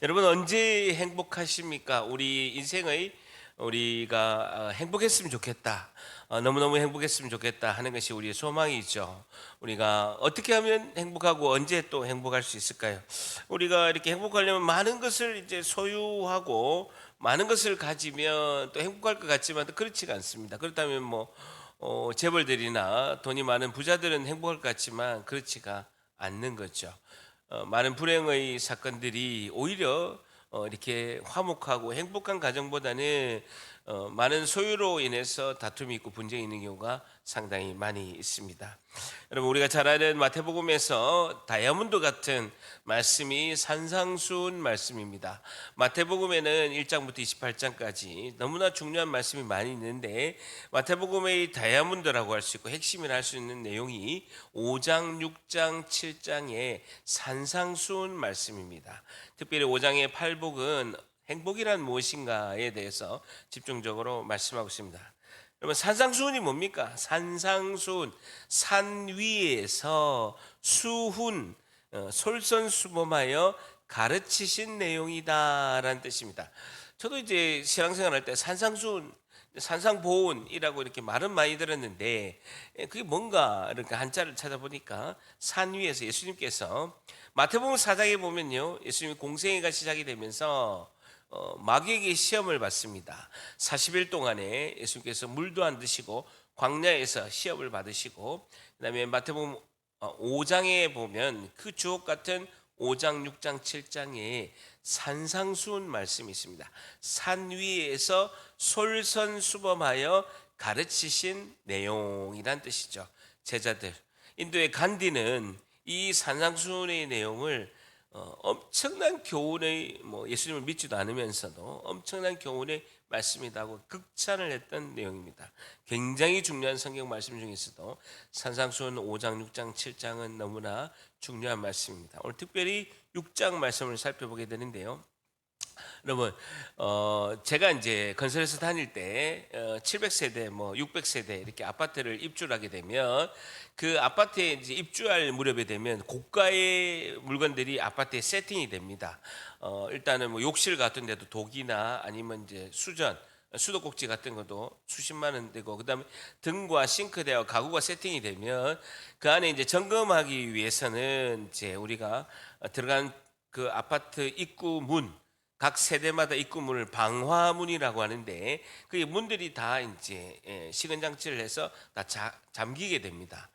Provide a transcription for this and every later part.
여러분 언제 행복하십니까? 우리 인생의 우리가 행복했으면 좋겠다. 너무너무 행복했으면 좋겠다 하는 것이 우리의 소망이죠. 우리가 어떻게 하면 행복하고 언제 또 행복할 수 있을까요? 우리가 이렇게 행복하려면 많은 것을 이제 소유하고 많은 것을 가지면 또 행복할 것 같지만 또 그렇지가 않습니다. 그렇다면 재벌들이나 돈이 많은 부자들은 행복할 것 같지만 그렇지가 않는 거죠. 많은 불행의 사건들이 오히려 이렇게 화목하고 행복한 가정보다는 많은 소유로 인해서 다툼이 있고 분쟁이 있는 경우가 상당히 많이 있습니다. 여러분 우리가 잘 아는 마태복음에서 다이아몬드 같은 말씀이 산상수훈 말씀입니다. 마태복음에는 1장부터 28장까지 너무나 중요한 말씀이 많이 있는데 마태복음의 다이아몬드라고 할 수 있고 핵심이라 할 수 있는 내용이 5장, 6장, 7장의 산상수훈 말씀입니다. 특별히 5장의 팔복은 행복이란 무엇인가에 대해서 집중적으로 말씀하고 있습니다. 여러분 산상수훈이 뭡니까? 산상수훈, 산 위에서 수훈, 솔선수범하여 가르치신 내용이다라는 뜻입니다. 저도 이제 신앙생활 할 때 산상수훈, 산상보훈이라고 이렇게 말은 많이 들었는데 그게 뭔가 이렇게 한자를 찾아보니까 산 위에서 예수님께서 마태복음 4장에 보면요, 예수님이 공생애가 시작이 되면서 마귀에게 시험을 받습니다. 40일 동안에 예수님께서 물도 안 드시고 광야에서 시험을 받으시고, 그다음에 마태복음 5장에 보면 그 주옥 같은 5장, 6장, 7장에 산상수훈 말씀이 있습니다. 산 위에서 솔선수범하여 가르치신 내용이란 뜻이죠. 제자들, 인도의 간디는 이 산상수훈의 내용을 엄청난 교훈의 예수님을 믿지도 않으면서도 엄청난 교훈의 말씀이라고 극찬을 했던 내용입니다. 굉장히 중요한 성경 말씀 중에서도 산상수훈 5장, 6장, 7장은 너무나 중요한 말씀입니다. 오늘 특별히 6장 말씀을 살펴보게 되는데요. 여러분, 제가 이제 건설에서 다닐 때 700세대, 600세대 이렇게 아파트를 입주를 하게 되면 그 아파트에 이제 입주할 무렵에 되면 고가의 물건들이 아파트에 세팅이 됩니다. 일단은 욕실 같은 데도 독이나 아니면 이제 수도꼭지 같은 것도 수십만 원 되고, 그다음에 등과 싱크대와 가구가 세팅이 되면 그 안에 이제 점검하기 위해서는 이제 우리가 들어간 그 아파트 입구 문, 각 세대마다 입구문을 방화문이라고 하는데 그 문들이 다 이제 시건 장치를 해서 다 잠기게 됩니다.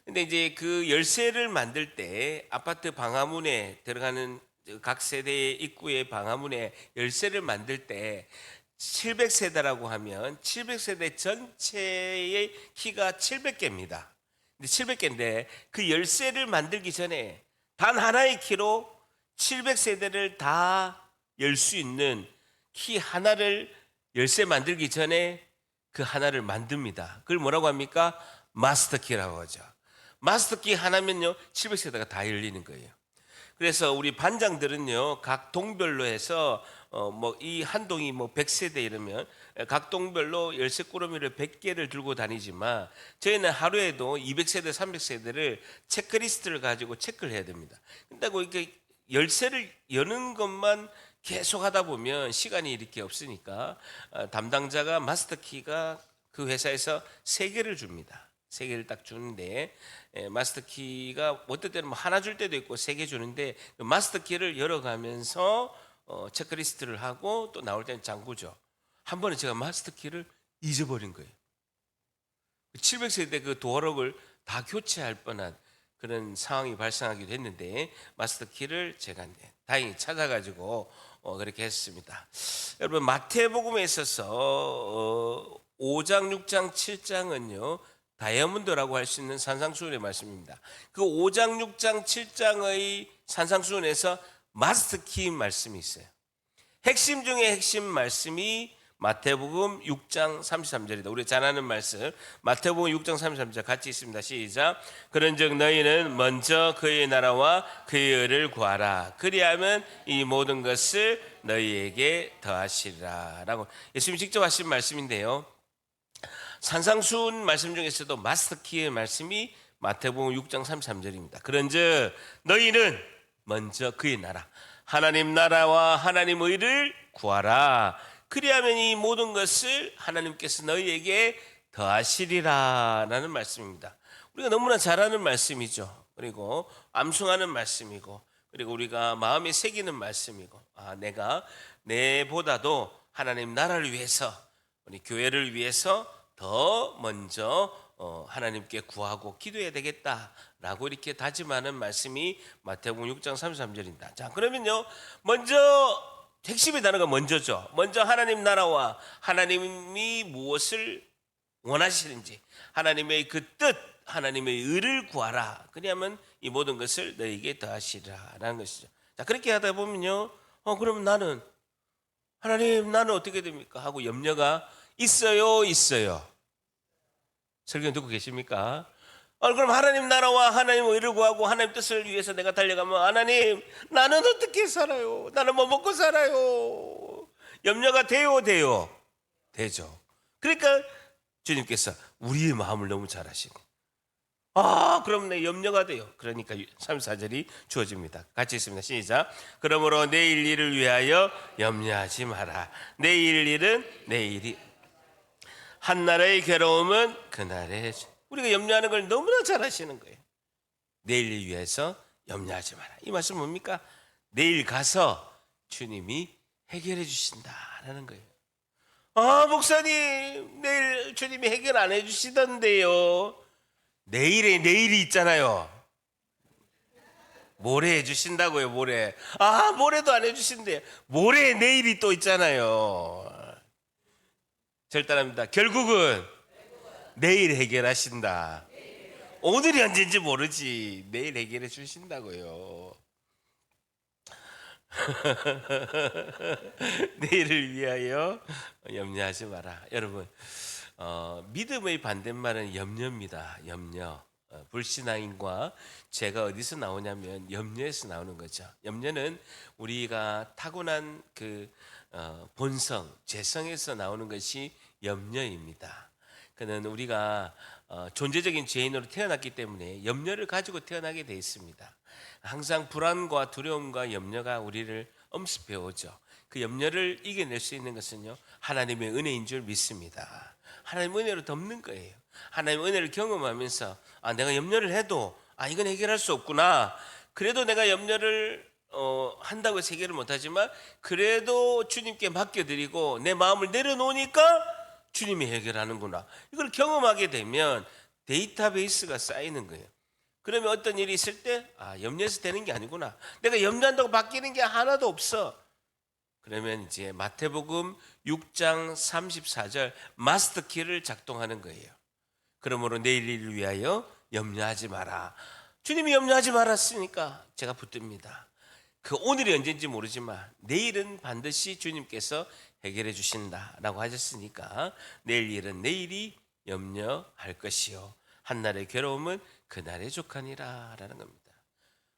근데 이제 그 열쇠를 만들 때 아파트 방화문에 들어가는 각 세대의 입구의 방화문에 열쇠를 만들 때 700세대라고 하면 700세대 전체의 키가 700개입니다. 근데 700개인데 그 열쇠를 만들기 전에 단 하나의 키로 700세대를 다 열 수 있는 키 하나를 열쇠 만들기 전에 그 하나를 만듭니다. 그걸 뭐라고 합니까? 마스터키라고 하죠. 마스터키 하나면요 700세대가 다 열리는 거예요. 그래서 우리 반장들은요 각 동별로 해서 이 한 동이 100세대 이러면 각 동별로 열쇠 꾸러미를 100개를 들고 다니지만 저희는 하루에도 200세대, 300세대를 체크리스트를 가지고 체크를 해야 됩니다. 그런다고 이렇게 열쇠를 여는 것만 계속 하다 보면 시간이 이렇게 없으니까 담당자가 마스터키가 그 회사에서 3개를 줍니다. 3개를 딱 주는데 마스터키가 어떨 때는 하나 줄 때도 있고 3개 주는데 그 마스터키를 열어가면서 체크리스트를 하고 또 나올 때는 장구죠. 한 번에 제가 마스터키를 잊어버린 거예요. 700세대 그 도어록을 다 교체할 뻔한 그런 상황이 발생하기도 했는데 마스터키를 제가 다행히 찾아가지고 그렇게 했습니다. 여러분 마태복음에 있어서 5장, 6장, 7장은요 다이아몬드라고 할 수 있는 산상수훈의 말씀입니다. 그 5장, 6장, 7장의 산상수훈에서 마스터키 말씀이 있어요. 핵심 중에 핵심 말씀이 마태복음 6장 33절이다. 우리 잘 아는 말씀 마태복음 6장 33절 같이 있습니다. 시작. 그런즉 너희는 먼저 그의 나라와 그의 의를 구하라. 그리하면 이 모든 것을 너희에게 더하시리라 라고 예수님이 직접 하신 말씀인데요, 산상수훈 말씀 중에서도 마스터키의 말씀이 마태복음 6장 33절입니다. 그런즉 너희는 먼저 그의 나라, 하나님 나라와 하나님 의를 구하라. 그리하면 이 모든 것을 하나님께서 너희에게 더하시리라 라는 말씀입니다. 우리가 너무나 잘 아는 말씀이죠. 그리고 암송하는 말씀이고, 그리고 우리가 마음에 새기는 말씀이고, 내가 내보다도 하나님 나라를 위해서, 우리 교회를 위해서 더 먼저 하나님께 구하고 기도해야 되겠다라고 이렇게 다짐하는 말씀이 마태복음 6장 33절입니다. 자, 그러면요, 먼저 핵심의 단어가 먼저죠. 먼저 하나님 나라와 하나님이 무엇을 원하시는지, 하나님의 그 뜻, 하나님의 의를 구하라. 그러면 이 모든 것을 너에게 더하시리라라는 것이죠. 자, 그렇게 하다 보면요, 그럼 나는 하나님, 나는 어떻게 됩니까? 하고 염려가 있어요. 설교 듣고 계십니까? 그럼 하나님 나라와 하나님 의를 구하고 하나님 뜻을 위해서 내가 달려가면, 하나님, 나는 어떻게 살아요? 나는 뭐 먹고 살아요? 염려가 되죠. 그러니까 주님께서 우리의 마음을 너무 잘 아시고, 그럼 내 염려가 돼요. 그러니까 34절이 주어집니다. 같이 있습니다. 시작. 그러므로 내일 일을 위하여 염려하지 마라. 내일 일은 내일이, 한나라의 괴로움은 그날에. 우리가 염려하는 걸 너무나 잘 아시는 거예요. 내일 일 위해서 염려하지 마라. 이 말씀 뭡니까? 내일 가서 주님이 해결해 주신다라는 거예요. 목사님, 내일 주님이 해결 안 해주시던데요. 내일에 내일이 있잖아요. 모레 해주신다고요. 모레도 안 해주신대요. 모레 내일이 또 있잖아요. 절단합니다. 결국은 내일 해결하신다. 오늘이 언제인지 모르지 내일 해결해 주신다고요. 내일을 위하여 염려하지 마라. 여러분, 믿음의 반대말은 염려입니다. 염려. 불신앙과 죄가 어디서 나오냐면 염려에서 나오는 거죠. 염려는 우리가 타고난 그 본성, 죄성에서 나오는 것이 염려입니다. 그는 우리가 존재적인 죄인으로 태어났기 때문에 염려를 가지고 태어나게 돼 있습니다. 항상 불안과 두려움과 염려가 우리를 엄습해 오죠. 그 염려를 이겨낼 수 있는 것은요, 하나님의 은혜인 줄 믿습니다. 하나님 은혜로 덮는 거예요. 하나님 은혜를 경험하면서 내가 염려를 해도 이건 해결할 수 없구나. 그래도 내가 염려를 한다고 해서 해결을 못하지만 그래도 주님께 맡겨드리고 내 마음을 내려놓으니까 주님이 해결하는구나. 이걸 경험하게 되면 데이터베이스가 쌓이는 거예요. 그러면 어떤 일이 있을 때 염려해서 되는 게 아니구나. 내가 염려한다고 바뀌는 게 하나도 없어. 그러면 이제 마태복음 6장 34절 마스터키를 작동하는 거예요. 그러므로 내일 일을 위하여 염려하지 마라. 주님이 염려하지 말았으니까 제가 붙듭니다. 그 오늘이 언제인지 모르지만 내일은 반드시 주님께서 해결해 주신다라고 하셨으니까 내일 일은 내일이 염려할 것이요 한날의 괴로움은 그날의 족하니라 라는 겁니다.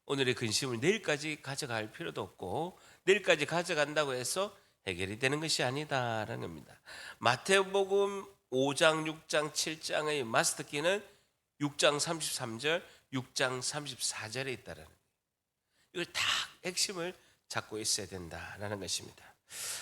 오늘의 근심을 내일까지 가져갈 필요도 없고 내일까지 가져간다고 해서 해결이 되는 것이 아니다라는 겁니다. 마태복음 5장, 6장, 7장의 마스터키는 6장 33절, 6장 34절에 있다라는 거예요. 이걸 다 핵심을 잡고 있어야 된다라는 것입니다.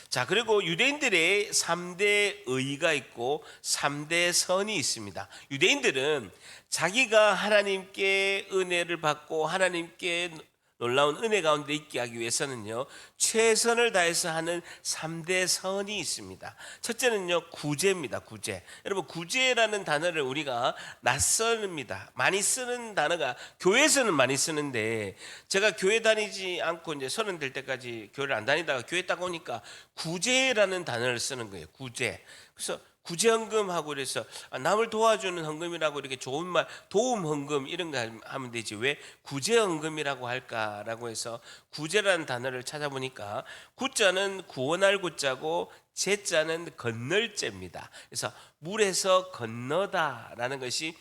자, 그리고 유대인들의 3대 의가 있고 3대 선이 있습니다. 유대인들은 자기가 하나님께 은혜를 받고 하나님께 놀라운 은혜 가운데 있게 하기 위해서는요, 최선을 다해서 하는 3대 선이 있습니다. 첫째는요, 구제입니다. 구제. 여러분, 구제라는 단어를 우리가 낯섭니다. 많이 쓰는 단어가 교회에서는 많이 쓰는데, 제가 교회 다니지 않고 이제 30 될 때까지 교회를 안 다니다가 교회 딱 오니까 구제라는 단어를 쓰는 거예요. 구제. 그래서 구제헌금하고 그래서 남을 도와주는 헌금이라고 이렇게 좋은 말, 도움 헌금 이런 거 하면 되지 왜 구제헌금이라고 할까라고 해서 구제라는 단어를 찾아보니까 구자는 구원할 구자고 제자는 건널 제입니다. 그래서 물에서 건너다라는 것이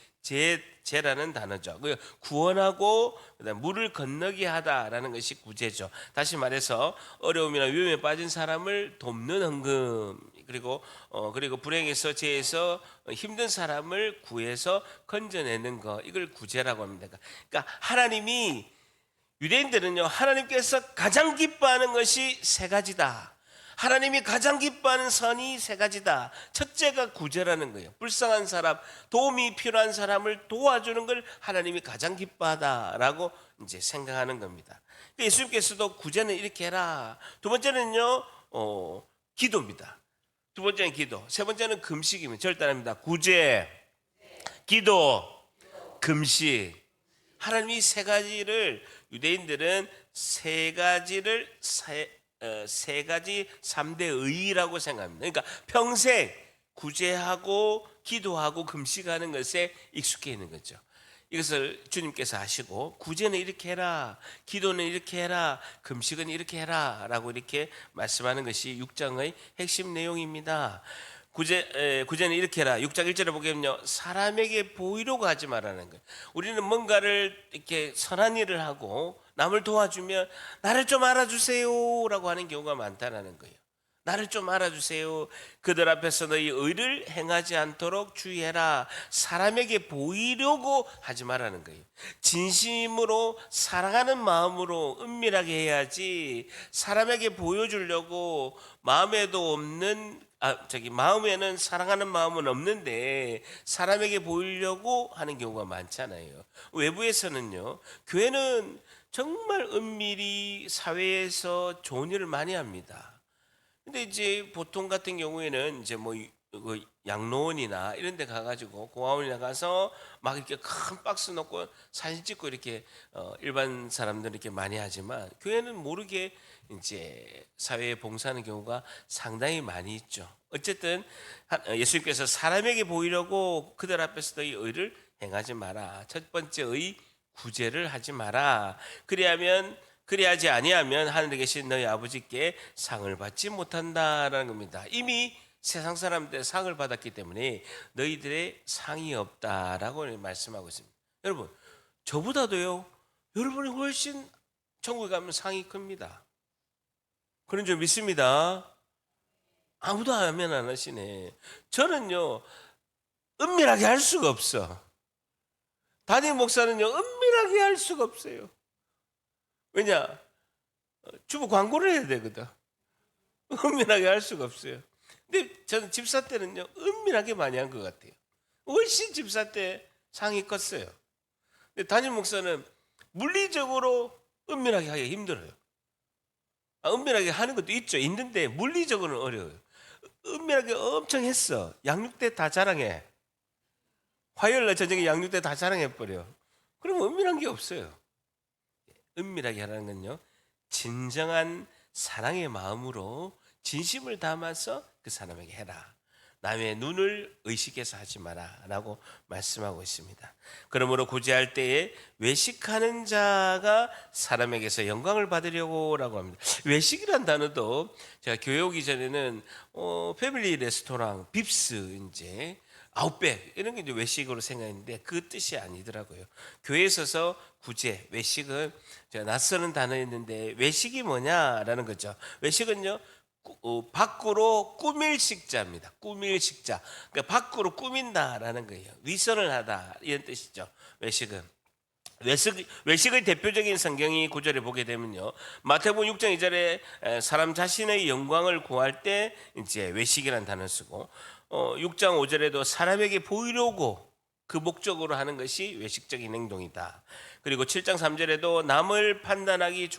제라는 단어죠. 구원하고 그다음 물을 건너게 하다라는 것이 구제죠. 다시 말해서 어려움이나 위험에 빠진 사람을 돕는 헌금, 그리고 불행에서 죄에서 힘든 사람을 구해서 건져내는 거, 이걸 구제라고 합니다. 그러니까 하나님이 유대인들은요, 하나님께서 가장 기뻐하는 것이 세 가지다. 하나님이 가장 기뻐하는 선이 세 가지다. 첫째가 구제라는 거예요. 불쌍한 사람, 도움이 필요한 사람을 도와주는 걸 하나님이 가장 기뻐하다라고 이제 생각하는 겁니다. 예수님께서도 구제는 이렇게 해라. 두 번째는요, 기도입니다. 두 번째는 기도. 세 번째는 금식입니다. 절단합니다. 구제, 기도, 금식. 하나님이 세 가지를, 유대인들은 세 가지를 세 가지 3대 의라고 생각합니다. 그러니까 평생 구제하고 기도하고 금식하는 것에 익숙해 있는 거죠. 이것을 주님께서 하시고, 구제는 이렇게 해라, 기도는 이렇게 해라, 금식은 이렇게 해라 라고 이렇게 말씀하는 것이 6장의 핵심 내용입니다. 구제는 이렇게 해라. 6장 1절에 보면요, 사람에게 보이려고 하지 말라는 거예요. 우리는 뭔가를 이렇게 선한 일을 하고 남을 도와주면 나를 좀 알아주세요 라고 하는 경우가 많다는 거예요. 나를 좀 알아주세요. 그들 앞에서 너희 의를 행하지 않도록 주의해라. 사람에게 보이려고 하지 말라는 거예요. 진심으로 사랑하는 마음으로 은밀하게 해야지, 사람에게 보여주려고 마음에도 없는 마음에는 사랑하는 마음은 없는데 사람에게 보이려고 하는 경우가 많잖아요. 외부에서는요, 교회는 정말 은밀히 사회에서 좋은 일을 많이 합니다. 근데 이제 보통 같은 경우에는 이제 뭐 양로원이나 이런 데 가가지고, 고아원이나 가서 막 이렇게 큰 박스 놓고 사진 찍고 이렇게 일반 사람들은 이렇게 많이 하지만, 교회는 모르게 이제 사회에 봉사하는 경우가 상당히 많이 있죠. 어쨌든 예수님께서 사람에게 보이려고 그들 앞에서 너희 의를 행하지 마라. 첫 번째 의, 구제를 하지 마라. 그리하지 아니하면 하늘에 계신 너희 아버지께 상을 받지 못한다라는 겁니다. 이미 세상 사람들 상을 받았기 때문에 너희들의 상이 없다라고 말씀하고 있습니다. 여러분, 저보다도요, 여러분이 훨씬 천국에 가면 상이 큽니다. 그런 줄 믿습니다. 아무도 아멘 안 하시네. 저는요, 은밀하게 할 수가 없어. 담임 목사는요, 은밀하게 할 수가 없어요. 왜냐? 주부 광고를 해야 되거든. 은밀하게 할 수가 없어요. 근데 저는 집사 때는요, 은밀하게 많이 한 것 같아요. 훨씬 집사 때 상이 컸어요. 근데 담임 목사는 물리적으로 은밀하게 하기가 힘들어요. 은밀하게 하는 것도 있는데 물리적으로는 어려워요. 은밀하게 엄청 했어. 양육대 다 자랑해. 화요일날 저녁에 양육대 다 자랑해버려. 그러면 은밀한 게 없어요. 은밀하게 하라는 건요, 진정한 사랑의 마음으로 진심을 담아서 그 사람에게 해라. 남의 눈을 의식해서 하지 마라 라고 말씀하고 있습니다. 그러므로 구제할 때에 외식하는 자가 사람에게서 영광을 받으려고 라고 합니다. 외식이란 단어도 제가 교회 오기 전에는 패밀리 레스토랑, 빕스, 이제 아웃백 이런 게 이제 외식으로 생각했는데 그 뜻이 아니더라고요. 교회에 있어서 구제, 외식은 제가 낯서는 단어였는데, 외식이 뭐냐라는 거죠. 외식은요, 밖으로 꾸밀 식자입니다. 꾸밀 식자. 그러니까 밖으로 꾸민다라는 거예요. 위선을 하다 이런 뜻이죠. 외식은. 외식의 대표적인 성경이 구절에 보게 되면요, 마태복음 6장 2절에 사람 자신의 영광을 구할 때 이제 외식이라는 단어를 쓰고, 6장 5절에도 사람에게 보이려고 그 목적으로 하는 것이 외식적인 행동이다. 그리고 7장 3절에도 남을 판단하기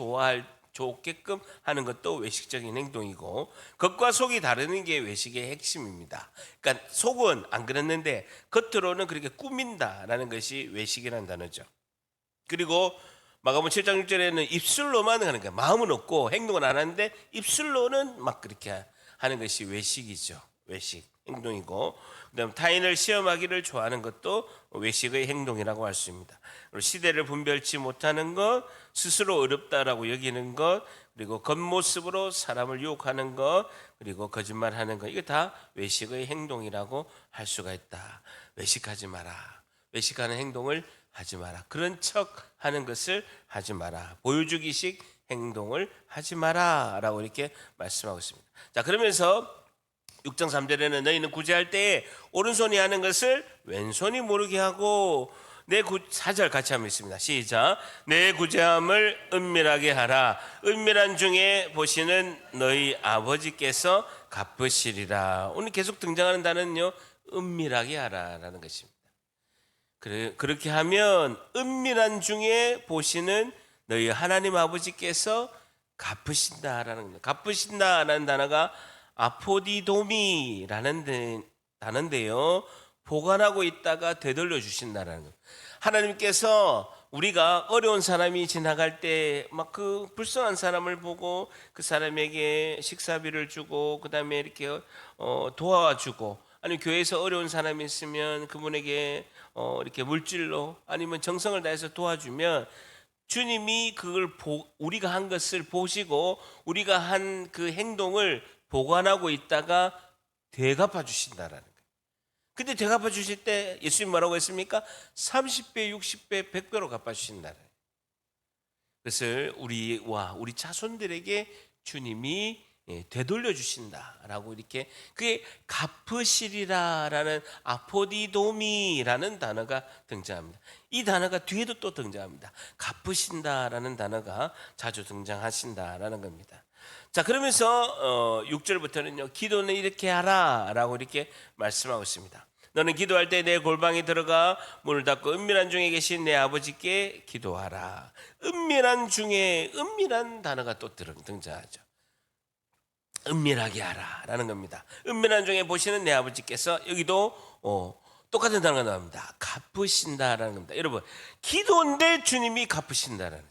좋게끔 하는 것도 외식적인 행동이고, 겉과 속이 다르는 게 외식의 핵심입니다. 그러니까 속은 안 그랬는데 겉으로는 그렇게 꾸민다라는 것이 외식이라는 단어죠. 그리고 마가복음 7장 6절에는 입술로만 하는 거예요. 마음은 없고 행동은 안 하는데 입술로는 막 그렇게 하는 것이 외식이죠. 외식 행동이고, 그다음 타인을 시험하기를 좋아하는 것도 외식의 행동이라고 할 수 있습니다. 그리고 시대를 분별치 못하는 것, 스스로 어렵다라고 여기는 것, 그리고 겉모습으로 사람을 유혹하는 것, 그리고 거짓말하는 것, 이게 다 외식의 행동이라고 할 수가 있다. 외식하지 마라. 외식하는 행동을 하지 마라. 그런 척 하는 것을 하지 마라. 보여주기식 행동을 하지 마라 라고 이렇게 말씀하고 있습니다. 자, 그러면서 6장 3절에는 너희는 구제할 때에 오른손이 하는 것을 왼손이 모르게 하고 4절 같이 한번 있습니다. 시작. 내 구제함을 은밀하게 하라. 은밀한 중에 보시는 너희 아버지께서 갚으시리라. 오늘 계속 등장하는 단어는요, 은밀하게 하라라는 것입니다. 그렇게 하면 은밀한 중에 보시는 너희 하나님 아버지께서 갚으신다라는 겁니다. 갚으신다라는 단어가 아포디도미라는 단어인데요, 보관하고 있다가 되돌려 주신다라는 것. 하나님께서 우리가 어려운 사람이 지나갈 때 막 그 불쌍한 사람을 보고 그 사람에게 식사비를 주고 그다음에 이렇게 도와주고, 아니면 교회에서 어려운 사람이 있으면 그분에게 이렇게 물질로 아니면 정성을 다해서 도와주면, 주님이 그걸 우리가 한 것을 보시고 우리가 한 그 행동을 보관하고 있다가 되갚아 주신다라는 거예요. 근데 되갚아 주실 때 예수님 뭐라고 했습니까? 30배, 60배, 100배로 갚아 주신다는 거예요. 그것을 우리와 우리 자손들에게 주님이 되돌려 주신다라고, 이렇게 그게 갚으시리라라는 아포디도미라는 단어가 등장합니다. 이 단어가 뒤에도 또 등장합니다. 갚으신다라는 단어가 자주 등장하신다라는 겁니다. 자, 그러면서 6절부터는요, 기도는 이렇게 하라라고 이렇게 말씀하고 있습니다. 너는 기도할 때 내 골방에 들어가 문을 닫고 은밀한 중에 계신 내 아버지께 기도하라. 은밀한 중에, 은밀한 단어가 또 등장하죠. 은밀하게 하라라는 겁니다. 은밀한 중에 보시는 내 아버지께서, 여기도 똑같은 단어가 나옵니다. 갚으신다라는 겁니다. 여러분, 기도인데 주님이 갚으신다라는 거예요.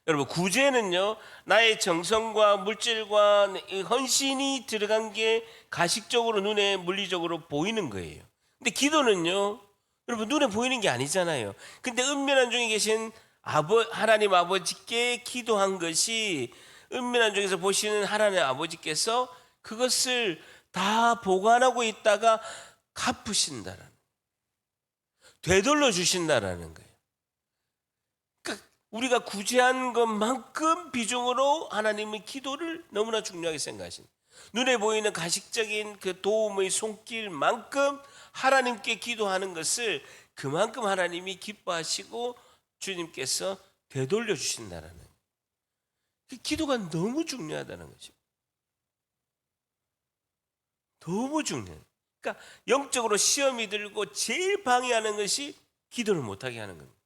여러분, 구제는요, 나의 정성과 물질과 헌신이 들어간 게 가식적으로 눈에 물리적으로 보이는 거예요. 근데 기도는요, 여러분, 눈에 보이는 게 아니잖아요. 근데 은밀한 중에 계신 하나님 아버지께 기도한 것이, 은밀한 중에서 보시는 하나님 아버지께서 그것을 다 보관하고 있다가 갚으신다라는, 되돌려 주신다라는 거예요. 그러니까 우리가 구제한 것만큼 비중으로 하나님의 기도를 너무나 중요하게 생각하십니다. 눈에 보이는 가식적인 그 도움의 손길만큼 하나님께 기도하는 것을 그만큼 하나님이 기뻐하시고 주님께서 되돌려 주신다라는 거예요. 기도가 너무 중요하다는 거죠. 너무 중요해요. 그러니까 영적으로 시험이 들고 제일 방해하는 것이 기도를 못하게 하는 겁니다.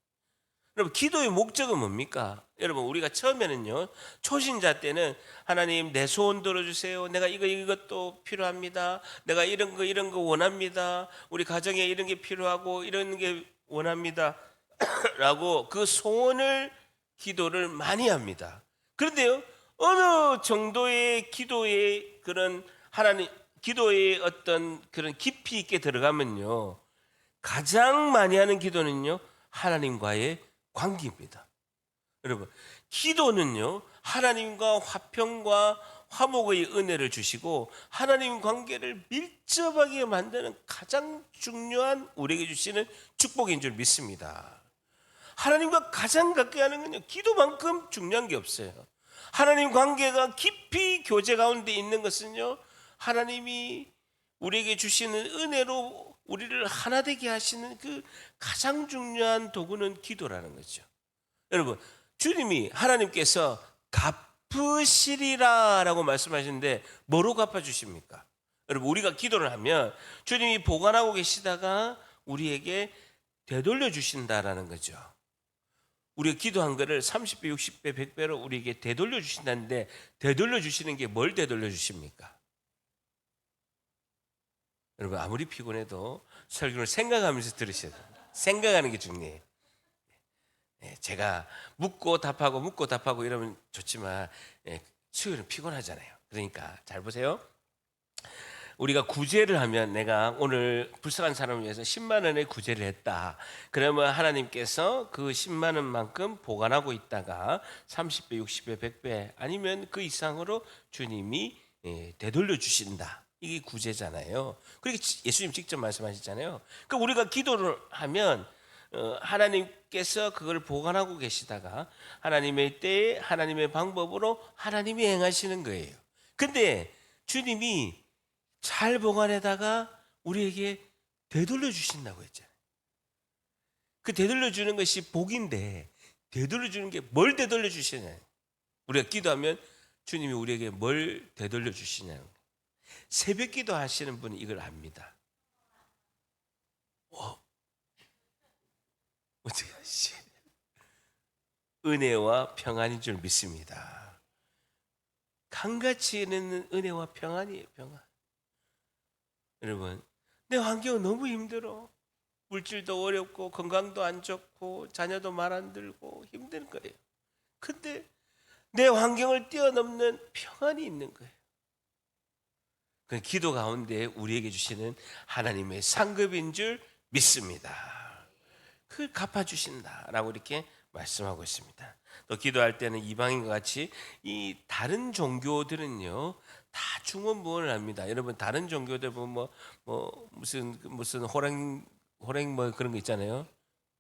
여러분, 기도의 목적은 뭡니까? 여러분, 우리가 처음에는요, 초신자 때는 하나님 내 소원 들어주세요. 내가 이것도 필요합니다. 내가 이런 거 원합니다. 우리 가정에 이런 게 필요하고 이런 게 원합니다. 라고 그 소원을, 기도를 많이 합니다. 그런데요, 어느 정도의 기도의 그런 기도의 어떤 그런 깊이 있게 들어가면요, 가장 많이 하는 기도는요, 하나님과의 관계입니다. 여러분, 기도는요, 하나님과 화평과 화목의 은혜를 주시고 하나님 관계를 밀접하게 만드는 가장 중요한, 우리에게 주시는 축복인 줄 믿습니다. 하나님과 가장 가까이 하는 건요, 기도만큼 중요한 게 없어요. 하나님 관계가 깊이 교제 가운데 있는 것은요, 하나님이 우리에게 주시는 은혜로 우리를 하나 되게 하시는 그 가장 중요한 도구는 기도라는 거죠. 여러분, 주님이, 하나님께서 갚으시리라라고 말씀하시는데 뭐로 갚아주십니까? 여러분, 우리가 기도를 하면 주님이 보관하고 계시다가 우리에게 되돌려 주신다라는 거죠. 우리가 기도한 거를 30배, 60배, 100배로 우리에게 되돌려 주신다는데, 되돌려 주시는 게 뭘 되돌려 주십니까? 여러분, 아무리 피곤해도 설교를 생각하면서 들으셔야 돼요. 생각하는 게 중요해요. 제가 묻고 답하고 이러면 좋지만 수요일은 피곤하잖아요. 그러니까 잘 보세요. 우리가 구제를 하면, 내가 오늘 불쌍한 사람을 위해서 10만 원의 구제를 했다. 그러면 하나님께서 그 10만 원만큼 보관하고 있다가 30배, 60배, 100배 아니면 그 이상으로 주님이 되돌려 주신다. 이게 구제잖아요. 그렇게 예수님 직접 말씀하셨잖아요. 그러니까 우리가 기도를 하면 하나님께서 그걸 보관하고 계시다가 하나님의 때에 하나님의 방법으로 하나님이 행하시는 거예요. 근데 주님이 잘 보관해다가 우리에게 되돌려 주신다고 했잖아요. 그 되돌려 주는 것이 복인데 되돌려 주는 게 뭘 되돌려 주시냐? 우리가 기도하면 주님이 우리에게 뭘 되돌려 주시냐? 새벽 기도 하시는 분이 이걸 압니다. 어떻게 하시? 은혜와 평안인 줄 믿습니다. 강같이 있는 은혜와 평안이에요. 평안. 여러분, 내 환경은 너무 힘들어. 물질도 어렵고 건강도 안 좋고 자녀도 말 안 들고 힘든 거예요. 근데 내 환경을 뛰어넘는 평안이 있는 거예요. 그 기도 가운데 우리에게 주시는 하나님의 상급인 줄 믿습니다. 그걸 갚아주신다라고 이렇게 말씀하고 있습니다. 또 기도할 때는 이방인과 같이 이 다른 종교들은요 다 중언부언을 합니다. 여러분 다른 종교들 보면 무슨 호랭 뭐 그런 거 있잖아요.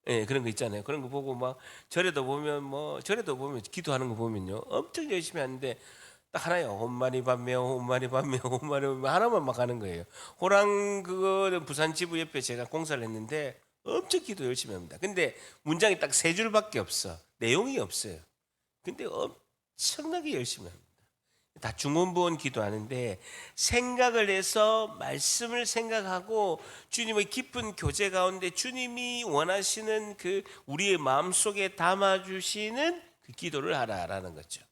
예, 그런 거 있잖아요. 그런 거 보고 막 절에도 보면 기도하는 거 보면요 엄청 열심히 하는데 딱 하나요. 홈마니 밤매요, 홈마니 밤매요, 홈마니 밤매요 하나만 막 하는 거예요. 호랑 그거 부산 지부 옆에 제가 공사를 했는데 엄청 기도 열심히 합니다. 근데 문장이 딱 3줄밖에 없어. 내용이 없어요. 근데 엄청나게 열심히 합니다. 다 중언부언 기도하는데 생각을 해서 말씀을 생각하고 주님의 깊은 교제 가운데 주님이 원하시는 그 우리의 마음속에 담아주시는 그 기도를 하라라는 거죠.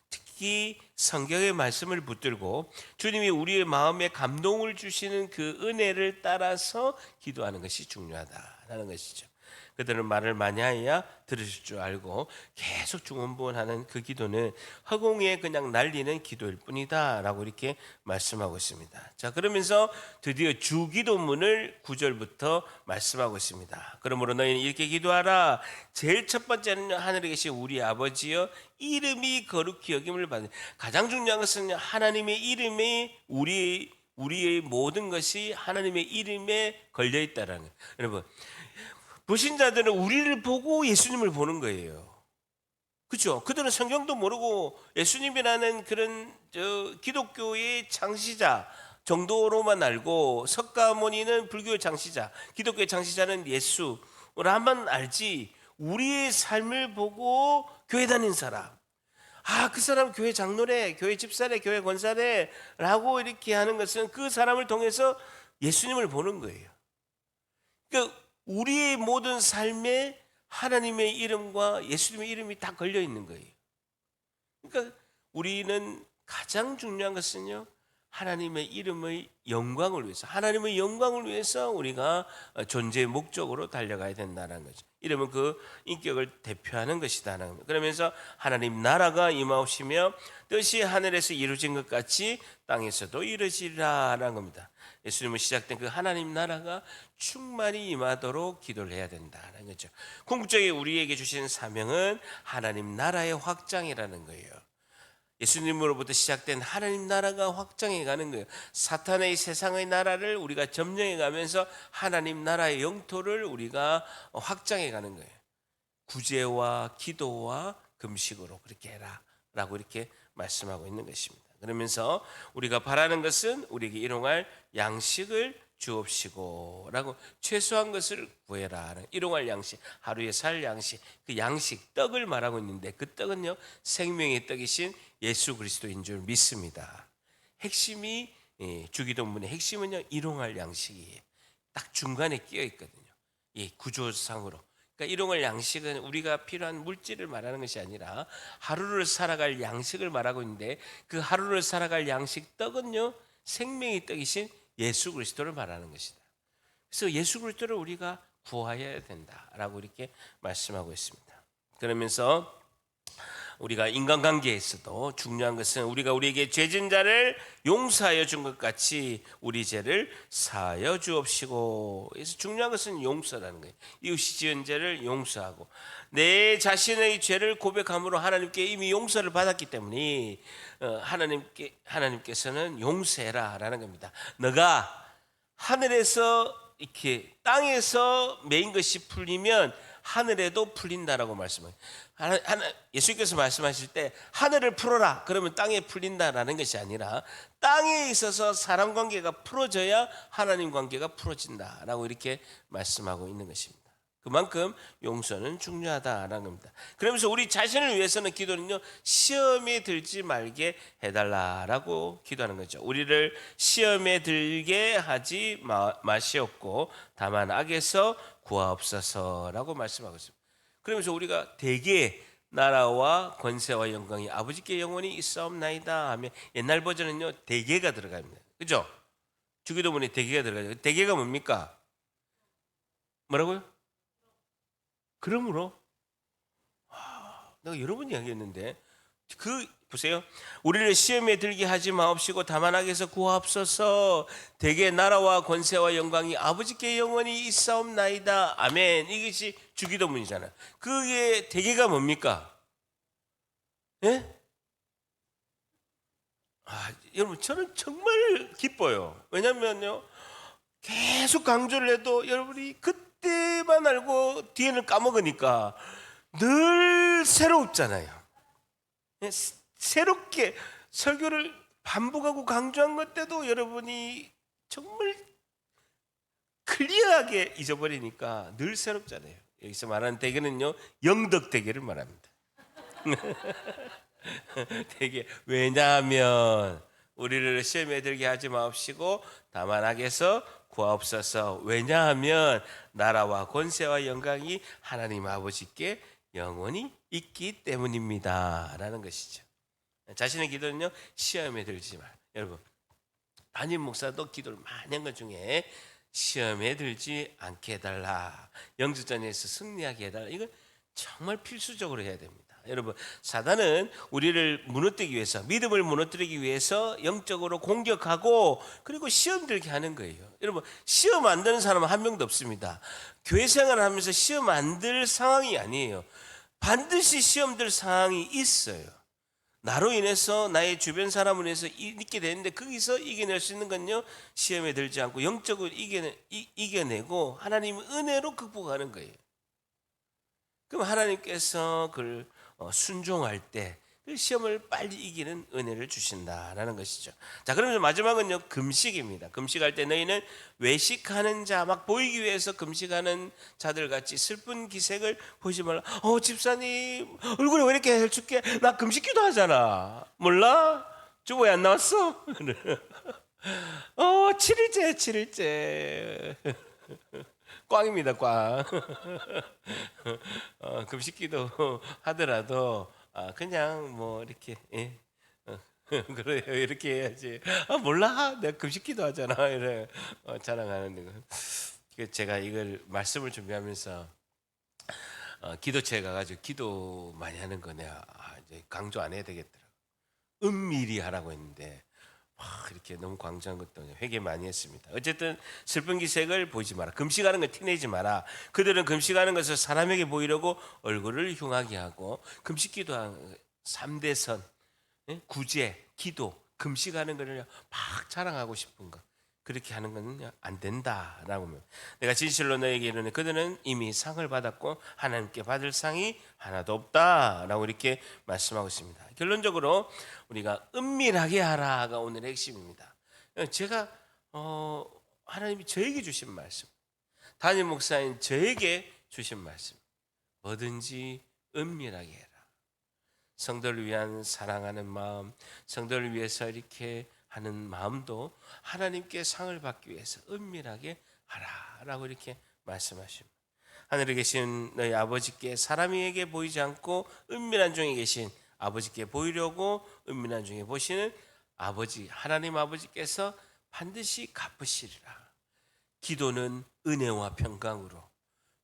특히 성경의 말씀을 붙들고 주님이 우리의 마음에 감동을 주시는 그 은혜를 따라서 기도하는 것이 중요하다라는 것이죠. 그들은 말을 많이 하여야 들으실 줄 알고 계속 중언부언하는 그 기도는 허공에 그냥 날리는 기도일 뿐이다 라고 이렇게 말씀하고 있습니다. 자, 그러면서 드디어 주기도문을 9절부터 말씀하고 있습니다. 그러므로 너희는 이렇게 기도하라. 제일 첫 번째는 하늘에 계신 우리 아버지여 이름이 거룩히 여김을 받는, 가장 중요한 것은 하나님의 이름이 우리의 모든 것이 하나님의 이름에 걸려 있다라는 거예요. 여러분, 불신자들은 우리를 보고 예수님을 보는 거예요. 그렇죠? 그들은 성경도 모르고 예수님이라는 그런 기독교의 창시자 정도로만 알고, 석가모니는 불교의 창시자, 기독교의 창시자는 예수라만 알지, 우리의 삶을 보고 교회 다닌 사람, 그 사람 교회 장로래, 교회 집사래, 교회 권사래 라고 이렇게 하는 것은 그 사람을 통해서 예수님을 보는 거예요. 그러니까 우리의 모든 삶에 하나님의 이름과 예수님의 이름이 다 걸려 있는 거예요. 그러니까 우리는 가장 중요한 것은요, 하나님의 이름의 영광을 위해서, 하나님의 영광을 위해서 우리가 존재의 목적으로 달려가야 된다는 거죠. 이름은 그 인격을 대표하는 것이다라는 겁니다. 그러면서 하나님 나라가 임하옵시며 뜻이 하늘에서 이루어진 것 같이 땅에서도 이루어지리라라는 겁니다. 예수님은 시작된 그 하나님 나라가 충만히 임하도록 기도를 해야 된다는 거죠. 궁극적으로 우리에게 주신 사명은 하나님 나라의 확장이라는 거예요. 예수님으로부터 시작된 하나님 나라가 확장해 가는 거예요. 사탄의 세상의 나라를 우리가 점령해 가면서 하나님 나라의 영토를 우리가 확장해 가는 거예요. 구제와 기도와 금식으로 그렇게 해라 라고 이렇게 말씀하고 있는 것입니다. 그러면서 우리가 바라는 것은 우리에게 일용할 양식을 주옵시고 라고, 최소한 것을 구해라. 일용할 양식, 하루에 살 양식, 그 양식 떡을 말하고 있는데 그 떡은요 생명의 떡이신 예수 그리스도인 줄 믿습니다. 핵심이, 주기도문의 핵심은요 일용할 양식이에요. 딱 중간에 끼어 있거든요. 구조상으로. 그러니까 일용할 양식은 우리가 필요한 물질을 말하는 것이 아니라 하루를 살아갈 양식을 말하고 있는데, 그 하루를 살아갈 양식 떡은요 생명의 떡이신 예수 그리스도를 말하는 것이다. 그래서 예수 그리스도를 우리가 구하여야 된다라고 이렇게 말씀하고 있습니다. 그러면서 우리가 인간관계에서도 중요한 것은 우리가 우리에게 죄진 자를 용서하여 준 것 같이 우리 죄를 사하여 주옵시고. 그래서 중요한 것은 용서라는 거예요. 이웃이 지은 죄를 용서하고, 내 자신의 죄를 고백함으로 하나님께 이미 용서를 받았기 때문에 하나님께서는 용서해라라는 겁니다. 너가 하늘에서 이렇게 땅에서 매인 것이 풀리면 하늘에도 풀린다라고 말씀해요. 예수께서 말씀하실 때 하늘을 풀어라 그러면 땅에 풀린다라는 것이 아니라, 땅에 있어서 사람 관계가 풀어져야 하나님 관계가 풀어진다라고 이렇게 말씀하고 있는 것입니다. 그만큼 용서는 중요하다라는 겁니다. 그러면서 우리 자신을 위해서는 기도는요, 시험에 들지 말게 해달라라고 기도하는 거죠. 우리를 시험에 들게 하지 마시옵고 다만 악에서 구하옵소서라고 말씀하고 있습니다. 그러면서 우리가 대개 나라와 권세와 영광이 아버지께 영원히 있사옵나이다 하면 옛날 버전은요 대개가 들어갑니다. 그죠? 주기도문에 대개가 들어가죠. 대개가 뭡니까? 뭐라고요? 그러므로 내가 여러 번 이야기했는데 보세요. 우리를 시험에 들게 하지 마옵시고 다만 악에서 구하옵소서. 대개 나라와 권세와 영광이 아버지께 영원히 있사옵나이다. 아멘. 이것이 주기도문이잖아요. 그게 대개가 뭡니까? 예? 여러분 저는 정말 기뻐요. 왜냐면요 계속 강조를 해도 여러분이 그때만 알고 뒤에는 까먹으니까 늘 새롭잖아요. 예, 새롭게 설교를 반복하고 강조한 것 때도 여러분이 정말 클리어하게 잊어버리니까 늘 새롭잖아요. 여기서 말하는 대개는요 영덕 대개를 말합니다. 대개 왜냐하면 우리를 시험에 들게 하지 마옵시고 다만 악에서 구하옵소서. 왜냐하면 나라와 권세와 영광이 하나님 아버지께 영원히 있기 때문입니다 라는 것이죠. 자신의 기도는요 시험에 들지 마. 여러분 담임 목사도 기도를 많이 한 것 중에 시험에 들지 않게 해달라, 영주전에서 승리하게 해달라, 이건 정말 필수적으로 해야 됩니다. 여러분 사단은 우리를 무너뜨리기 위해서, 믿음을 무너뜨리기 위해서 영적으로 공격하고 그리고 시험 들게 하는 거예요. 여러분 시험 안 드는 사람은 한 명도 없습니다. 교회 생활을 하면서 시험 안 들 상황이 아니에요. 반드시 시험 들 상황이 있어요. 나로 인해서 나의 주변 사람으로 인해서 있게 되는데 거기서 이겨낼 수 있는 건요 시험에 들지 않고 영적으로 이겨내고 하나님의 은혜로 극복하는 거예요. 그럼 하나님께서 그걸 순종할 때 그 시험을 빨리 이기는 은혜를 주신다라는 것이죠. 자, 그러면서 마지막은요 금식입니다. 금식할 때 너희는 외식하는 자, 막 보이기 위해서 금식하는 자들 같이 슬픈 기색을 보이지 말라. 집사님 얼굴이 왜 이렇게 헬쭉해? 나 금식기도 하잖아. 몰라? 주보에 안 나왔어? 7일째 꽝입니다, 꽝. 금식기도 하더라도 그냥 뭐 이렇게 그래요, 이렇게 해야지. 몰라, 내가 금식기도 하잖아, 이래 자랑하는 거. 제가 이걸 말씀을 준비하면서 기도처에 가가지고 기도 많이 하는 거 내가 이제 강조 안 해야 되겠더라고. 은밀히 하라고 했는데 이렇게 너무 강조한 것도 회개 많이 했습니다. 어쨌든 슬픈 기색을 보이지 마라. 금식하는 걸 티내지 마라. 그들은 금식하는 것을 사람에게 보이려고 얼굴을 흉하게 하고, 금식기도 3대 선, 구제, 기도, 금식하는 것을 막 자랑하고 싶은 것, 그렇게 하는 것은 안 된다라고 하면, 내가 진실로 너에게 이르노니 그들은 이미 상을 받았고 하나님께 받을 상이 하나도 없다라고 이렇게 말씀하고 있습니다. 결론적으로 우리가 은밀하게 하라가 오늘의 핵심입니다. 제가 하나님이 저에게 주신 말씀, 담임 목사인 저에게 주신 말씀, 뭐든지 은밀하게 해라. 성도를 위한 사랑하는 마음, 성도를 위해서 이렇게 하는 마음도 하나님께 상을 받기 위해서 은밀하게 하라라고 이렇게 말씀하십니다. 하늘에 계신 너희 아버지께 사람에게 보이지 않고 은밀한 중에 계신 아버지께 보이려고 은밀한 중에 보시는 아버지, 하나님 아버지께서 반드시 갚으시리라. 기도는 은혜와 평강으로,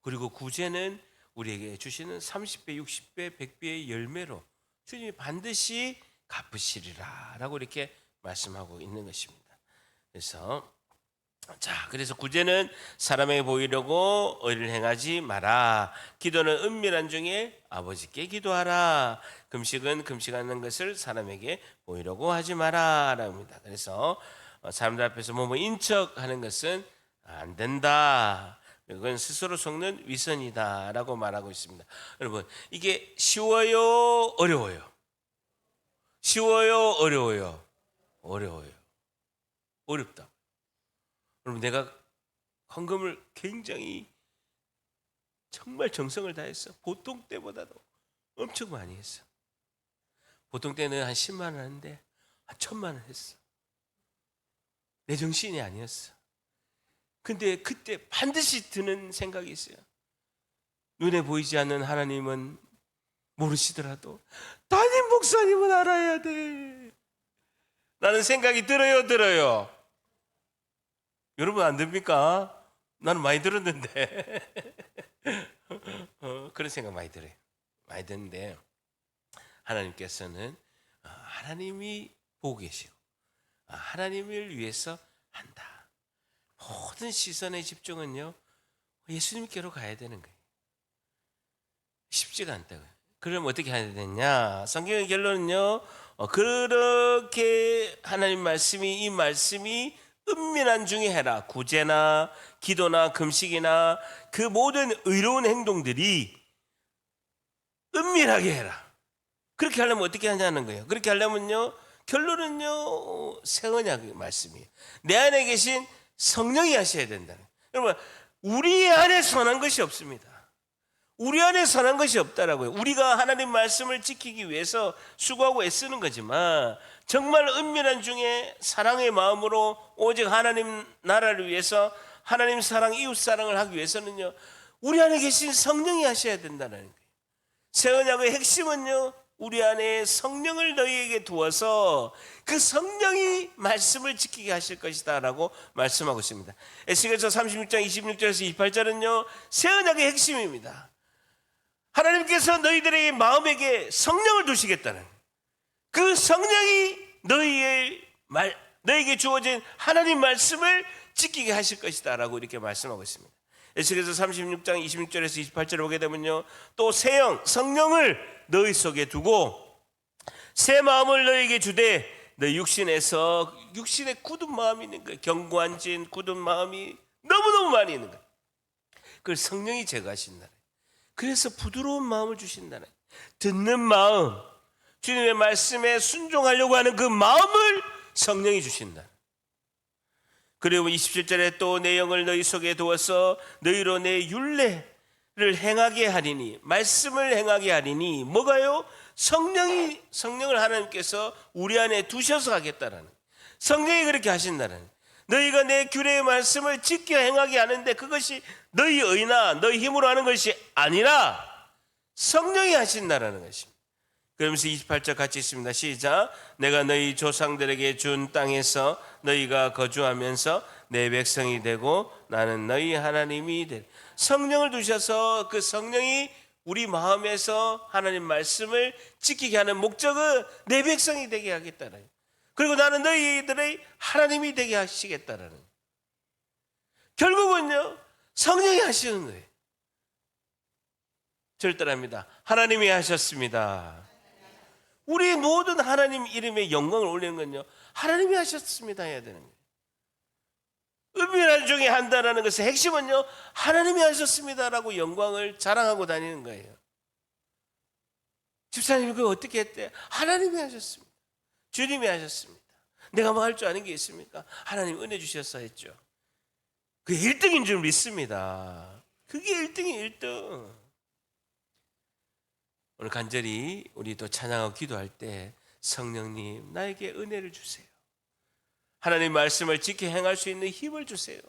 그리고 구제는 우리에게 주시는 30배, 60배, 100배의 열매로 주님이 반드시 갚으시리라 라고 이렇게 말씀하고 있는 것입니다. 그래서 구제는 사람에게 보이려고 의를 행하지 마라. 기도는 은밀한 중에 아버지께 기도하라. 금식은 금식하는 것을 사람에게 보이려고 하지 마라 라입니다. 그래서 사람들 앞에서 뭐 인척하는 것은 안 된다. 그건 스스로 속는 위선이다 라고 말하고 있습니다. 여러분 이게 쉬워요, 어려워요? 쉬워요, 어려워요? 어려워요. 어렵다. 여러분 내가 헌금을 굉장히 정말 정성을 다했어. 보통 때보다도 엄청 많이 했어. 보통 때는 한 10만 원 하는데 한 1,000만 원 했어. 내 정신이 아니었어. 근데 그때 반드시 드는 생각이 있어요. 눈에 보이지 않는 하나님은 모르시더라도 담임 목사님은 알아야 돼. 나는 생각이 들어요. 여러분 안 듭니까? 나는 많이 들었는데 그런 생각 많이 들어요. 많이 드는데 하나님께서는 하나님이 보고 계시고 하나님을 위해서 한다. 모든 시선의 집중은요 예수님께로 가야 되는 거예요. 쉽지가 않다고요. 그럼 어떻게 해야 되냐? 성경의 결론은요 그렇게 하나님 말씀이 이 말씀이 은밀한 중에 해라. 구제나 기도나 금식이나 그 모든 의로운 행동들이 은밀하게 해라. 그렇게 하려면 어떻게 하냐는 거예요. 그렇게 하려면요 결론은요 새 언약의 말씀이에요. 내 안에 계신 성령이 하셔야 된다는 거예요. 여러분 우리 안에 선한 것이 없습니다. 우리 안에 선한 것이 없다라고요. 우리가 하나님 말씀을 지키기 위해서 수고하고 애쓰는 거지만 정말 은밀한 중에 사랑의 마음으로 오직 하나님 나라를 위해서 하나님 사랑, 이웃 사랑을 하기 위해서는요 우리 안에 계신 성령이 하셔야 된다는 거예요. 새 언약의 핵심은요 우리 안에 성령을 너희에게 두어서 그 성령이 말씀을 지키게 하실 것이다 라고 말씀하고 있습니다. 에스겔서 36장 26절에서 28절은요 새 언약의 핵심입니다. 하나님께서 너희들의 마음에게 성령을 두시겠다는 그 성령이 너희에게 주어진 하나님 말씀을 지키게 하실 것이다 라고 이렇게 말씀하고 있습니다. 에스겔서 36장 26절에서 28절을 보게 되면요 또 새 영 성령을 너희 속에 두고 새 마음을 너희에게 주되 너희 육신에 굳은 마음이 있는 거예요. 견고한진 굳은 마음이 너무너무 많이 있는 거예요. 그걸 성령이 제거하신다. 그래서 부드러운 마음을 주신다는 듣는 마음, 주님의 말씀에 순종하려고 하는 그 마음을 성령이 주신다. 그리고 27절에 또 내 영을 너희 속에 두어서 너희로 내 율례를 행하게 하리니 말씀을 행하게 하리니 뭐가요? 성령을 하나님께서 우리 안에 두셔서 하겠다라는 성령이 그렇게 하신다는 너희가 내 규례의 말씀을 지켜 행하게 하는데 그것이 너희 의나 너희 힘으로 하는 것이 아니라 성령이 하신다라는 것입니다. 그러면서 28절 같이 있습니다. 시작. 내가 너희 조상들에게 준 땅에서 너희가 거주하면서 내 백성이 되고 나는 너희 하나님이 될. 성령을 두셔서 그 성령이 우리 마음에서 하나님 말씀을 지키게 하는 목적은 내 백성이 되게 하겠다는. 그리고 나는 너희들의 하나님이 되게 하시겠다라는. 결국은요 성령이 하시는 거예요. 절대랍니다. 하나님이 하셨습니다. 우리 모든 하나님 이름에 영광을 올리는 건요 하나님이 하셨습니다 해야 되는 거예요. 은밀한 중에 한다라는 것의 핵심은요 하나님이 하셨습니다라고 영광을 자랑하고 다니는 거예요. 집사님이 그거 어떻게 했대? 하나님이 하셨습니다. 주님이 하셨습니다. 내가 뭐 할 줄 아는 게 있습니까? 하나님 은혜 주셔서 했죠. 그게 1등인 줄 믿습니다. 그게 1등이 1등. 오늘 간절히 우리도 찬양하고 기도할 때 성령님 나에게 은혜를 주세요. 하나님 말씀을 지켜 행할 수 있는 힘을 주세요.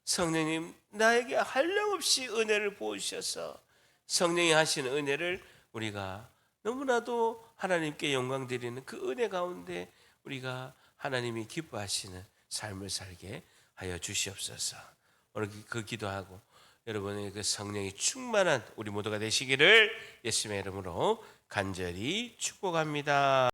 성령님 나에게 한량없이 은혜를 부어주셔서 성령이 하시는 은혜를 우리가 너무나도 하나님께 영광 드리는 그 은혜 가운데 우리가 하나님이 기뻐하시는 삶을 살게 하여 주시옵소서. 오늘 그 기도하고 여러분의 그 성령이 충만한 우리 모두가 되시기를 예수님의 이름으로 간절히 축복합니다.